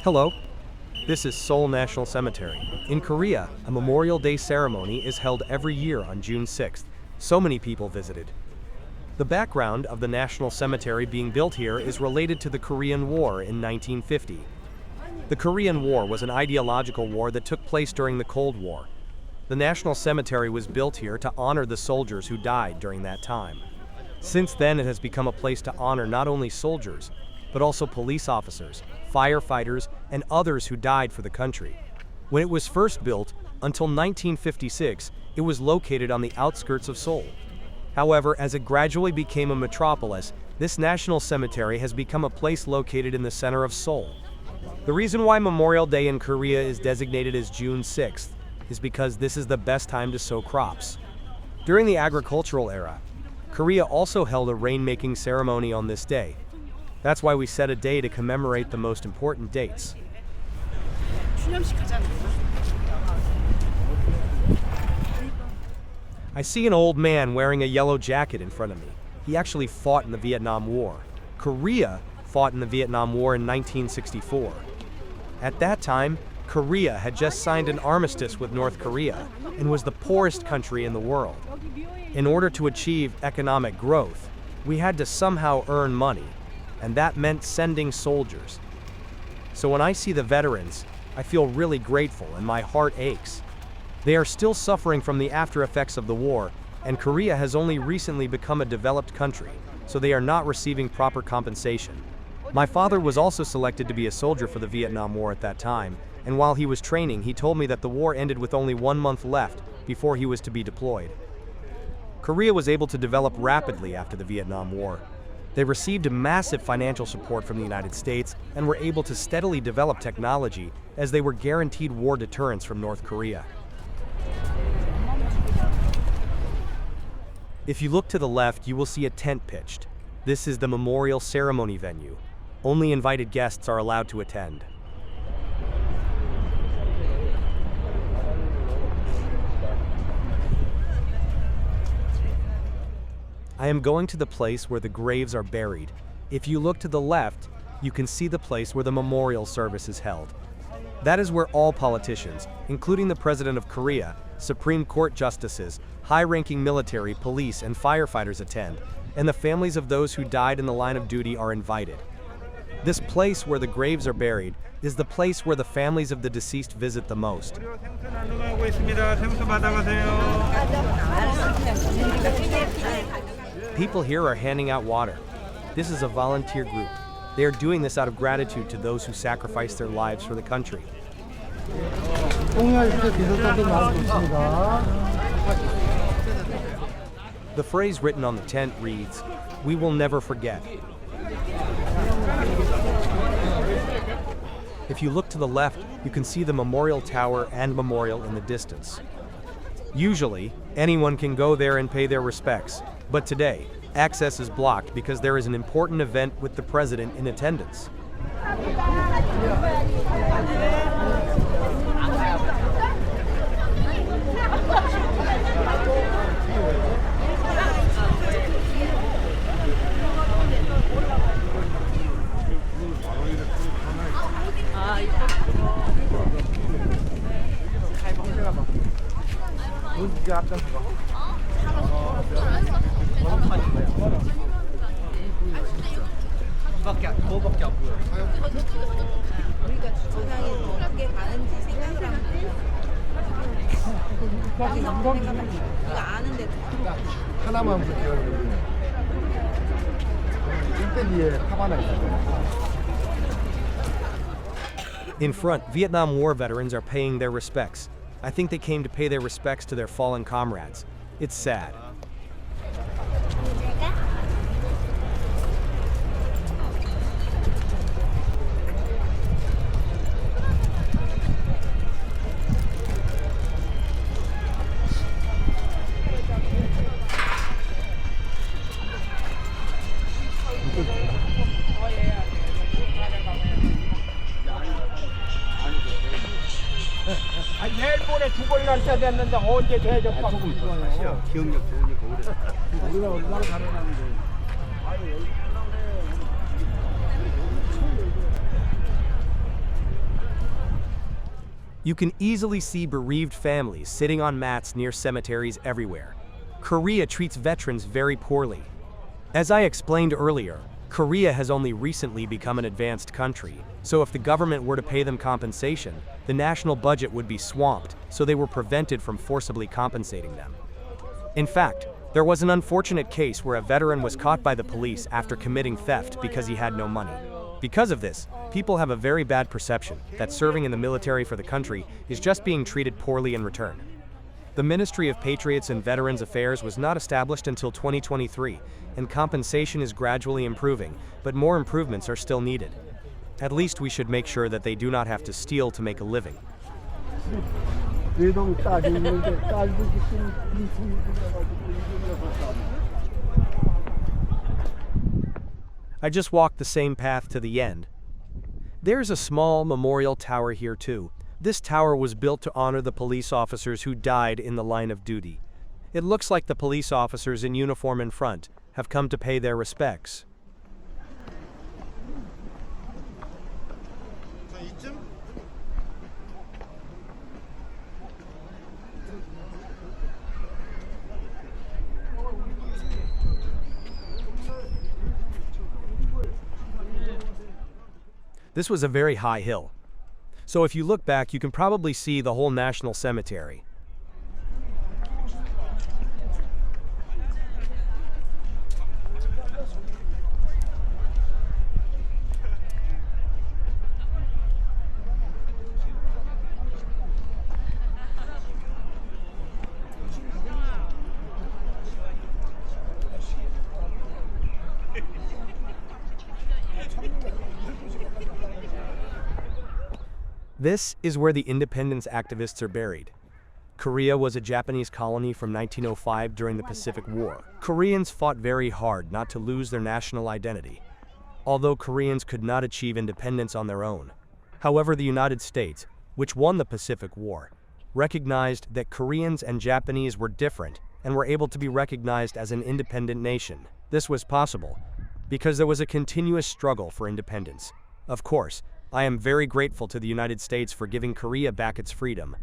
Hello, this is Seoul National Cemetery. In Korea, a Memorial Day ceremony is held every year on June 6th. So many people visited. The background of the National Cemetery being built here is related to the Korean War in 1950. The Korean War was an ideological war that took place during the Cold War. The National Cemetery was built here to honor the soldiers who died during that time. Since then, it has become a place to honor not only soldiers, but also police officers, firefighters, and others who died for the country. When it was first built, until 1956, it was located on the outskirts of Seoul. However, as it gradually became a metropolis, this national cemetery has become a place located in the center of Seoul. The reason why Memorial Day in Korea is designated as June 6th is because this is the best time to sow crops. During the agricultural era, Korea also held a rainmaking ceremony on this day. That's why we set a day to commemorate the most important dates. I see an old man wearing a yellow jacket in front of me. He actually fought in the Vietnam War. Korea fought in the Vietnam War in 1964. At that time, Korea had just signed an armistice with North Korea and was the poorest country in the world. In order to achieve economic growth, we had to somehow earn money, and that meant sending soldiers. So when I see the veterans, I feel really grateful and my heart aches. They are still suffering from the after effects of the war, and Korea has only recently become a developed country, so they are not receiving proper compensation. My father was also selected to be a soldier for the Vietnam War at that time, and while he was training, he told me that the war ended with only 1 month left before he was to be deployed. Korea was able to develop rapidly after the Vietnam War. They received massive financial support from the United States and were able to steadily develop technology as they were guaranteed war deterrence from North Korea. If you look to the left, you will see a tent pitched. This is the memorial ceremony venue. Only invited guests are allowed to attend. I am going to the place where the graves are buried. If you look to the left, you can see the place where the memorial service is held. That is where all politicians, including the President of Korea, Supreme Court justices, high-ranking military, police, and firefighters attend, and the families of those who died in the line of duty are invited. This place where the graves are buried is the place where the families of the deceased visit the most. People here are handing out water. This is a volunteer group. They are doing this out of gratitude to those who sacrificed their lives for the country. The phrase written on the tent reads, "We will never forget." If you look to the left, you can see the memorial tower and memorial in the distance. Usually, anyone can go there and pay their respects, but today, access is blocked because there is an important event with the president in attendance. In front, Vietnam War veterans are paying their respects. I think they came to pay their respects to their fallen comrades. It's sad. 내일 모레 두 번 날짜 됐는데 언제 대접받고 조금 있어요. 기억력 좋으니까 오래. 우리가 얼마나 잘해놨는데. You can easily see bereaved families sitting on mats near cemeteries everywhere. Korea treats veterans very poorly. As I explained earlier, Korea has only recently become an advanced country, so if the government were to pay them compensation, the national budget would be swamped, so they were prevented from forcibly compensating them. In fact, there was an unfortunate case where a veteran was caught by the police after committing theft because he had no money. Because of this, people have a very bad perception that serving in the military for the country is just being treated poorly in return. The Ministry of Patriots and Veterans Affairs was not established until 2023, and compensation is gradually improving, but more improvements are still needed. At least we should make sure that they do not have to steal to make a living. I just walked the same path to the end. There's a small memorial tower here too. This tower was built to honor the police officers who died in the line of duty. It looks like the police officers in uniform in front have come to pay their respects. This was a very high hill. So if you look back, you can probably see the whole National Cemetery. This is where the independence activists are buried. Korea was a Japanese colony from 1905 during the Pacific War. Koreans fought very hard not to lose their national identity, although Koreans could not achieve independence on their own. However, the United States, which won the Pacific War, recognized that Koreans and Japanese were different and were able to be recognized as an independent nation. This was possible because there was a continuous struggle for independence. Of course, I am very grateful to the United States for giving Korea back its freedom.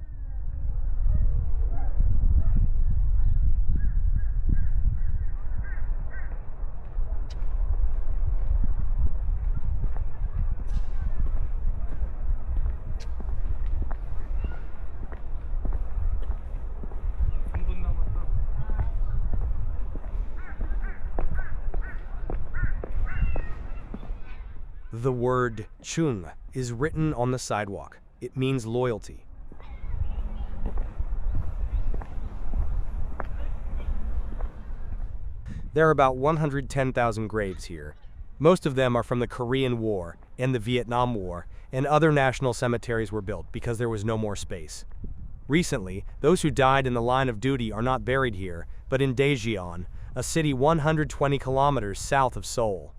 The word chung is written on the sidewalk. It means loyalty. There are about 110,000 graves here. Most of them are from the Korean War and the Vietnam War, and other national cemeteries were built because there was no more space. Recently, those who died in the line of duty are not buried here, but in Daejeon, a city 120 kilometers south of Seoul.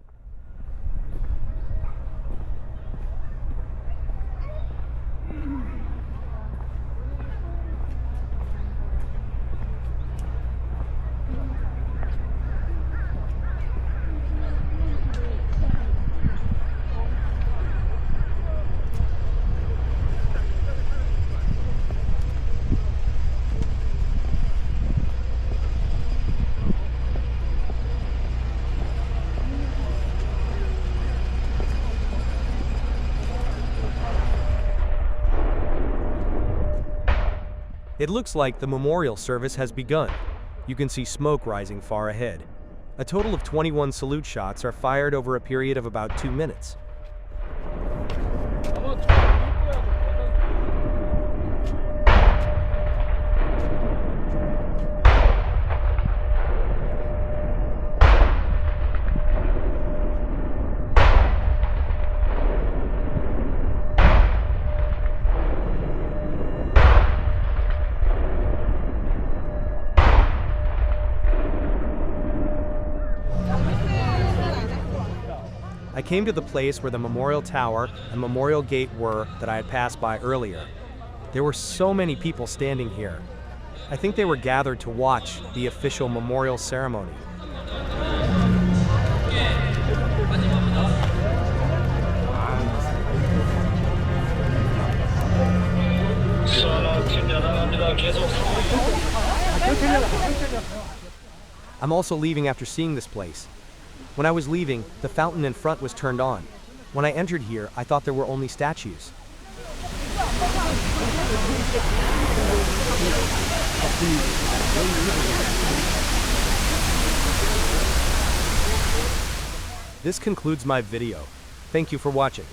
It looks like the memorial service has begun. You can see smoke rising far ahead. A total of 21 salute shots are fired over a period of about 2 minutes. I came to the place where the memorial tower and memorial gate were that I had passed by earlier. There were so many people standing here. I think they were gathered to watch the official memorial ceremony. I'm also leaving after seeing this place. When I was leaving, the fountain in front was turned on. When I entered here, I thought there were only statues. This concludes my video. Thank you for watching.